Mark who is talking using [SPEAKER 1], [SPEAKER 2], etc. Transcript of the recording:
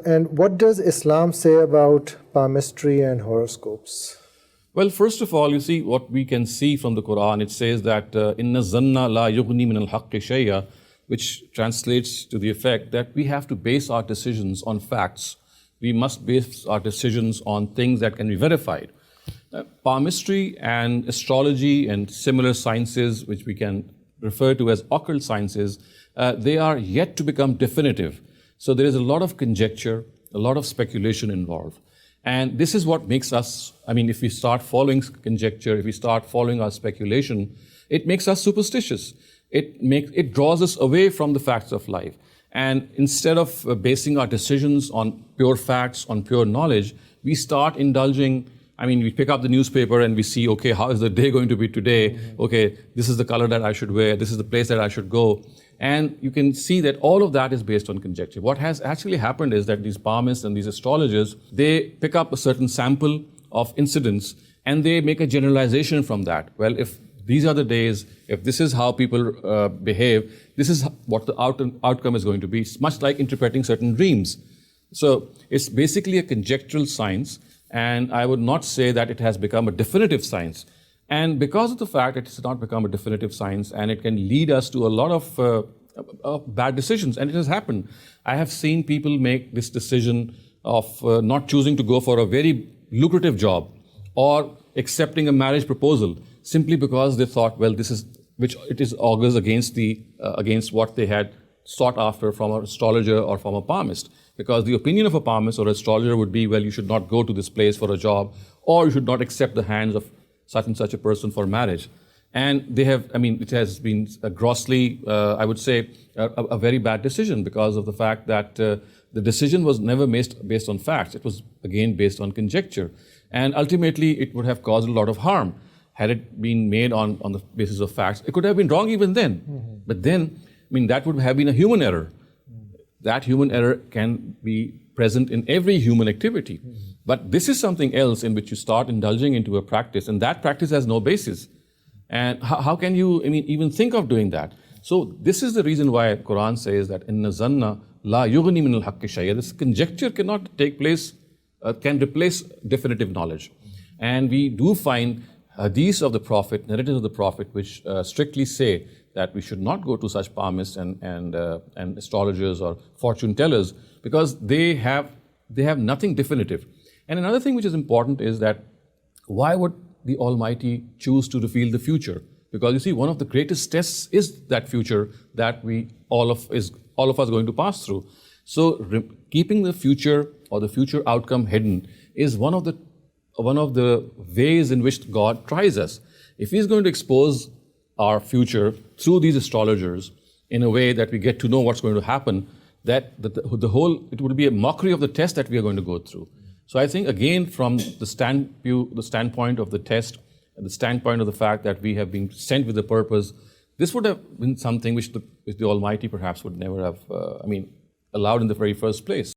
[SPEAKER 1] And what does Islam say about palmistry and horoscopes?
[SPEAKER 2] Well, first of all, you see what we can see from the Quran. It says that inna zanna la yughni min al-haqqi shay'a, which translates to the effect that we have to base our decisions on facts. We must base our decisions on things that can be verified. Palmistry and astrology and similar sciences, which we can refer to as occult sciences, they are yet to become definitive. So there is a lot of conjecture, a lot of speculation involved. And this is what makes us, if we start following conjecture, if we start following our speculation, it makes us superstitious. It draws us away from the facts of life. And instead of basing our decisions on pure facts, on pure knowledge, we start indulging. We pick up the newspaper and we see, okay, how is the day going to be today? Okay, this is the color that I should wear. This is the place that I should go. And you can see that all of that is based on conjecture. What has actually happened is that these palmists and these astrologers, they pick up a certain sample of incidents and they make a generalization from that. Well, if these are the days, if this is how people behave, this is what the outcome is going to be. It's much like interpreting certain dreams. So it's basically a conjectural science, and I would not say that it has become a definitive science. And because of the fact that it's not become a definitive science, and it can lead us to a lot of bad decisions, and it has happened. I have seen people make this decision of not choosing to go for a very lucrative job or accepting a marriage proposal simply because they thought, well, it is augurs against what they had sought after from an astrologer or from a palmist. Because the opinion of a palmist or astrologer would be, well, you should not go to this place for a job, or you should not accept the hands of such and such a person for marriage. And they have, it has been a grossly, I would say, a very bad decision because of the fact that the decision was never based on facts. It was, again, based on conjecture. And ultimately, it would have caused a lot of harm. Had it been made on the basis of facts, it could have been wrong even then. Mm-hmm. But then, that would have been a human error. Mm-hmm. That human error can be present in every human activity. Mm-hmm. But this is something else in which you start indulging into a practice, and that practice has no basis. And how can you, even think of doing that? So this is the reason why Quran says that inna zanna la yughni min al-haqqi shay'a. This conjecture cannot take place, can replace definitive knowledge. And we do find hadiths of the Prophet, narratives of the Prophet, which strictly say that we should not go to such palmists and astrologers or fortune tellers because they have nothing definitive. And another thing which is important is that why would the Almighty choose to reveal the future? Because you see, one of the greatest tests is that future that all of us are going to pass through. So keeping the future or the future outcome hidden is one of the ways in which God tries us. If He's going to expose our future through these astrologers in a way that we get to know what's going to happen, it would be a mockery of the test that we are going to go through. So I think, again, from the standpoint of the test, and the standpoint of the fact that we have been sent with a purpose, this would have been something which the Almighty perhaps would never have allowed in the very first place.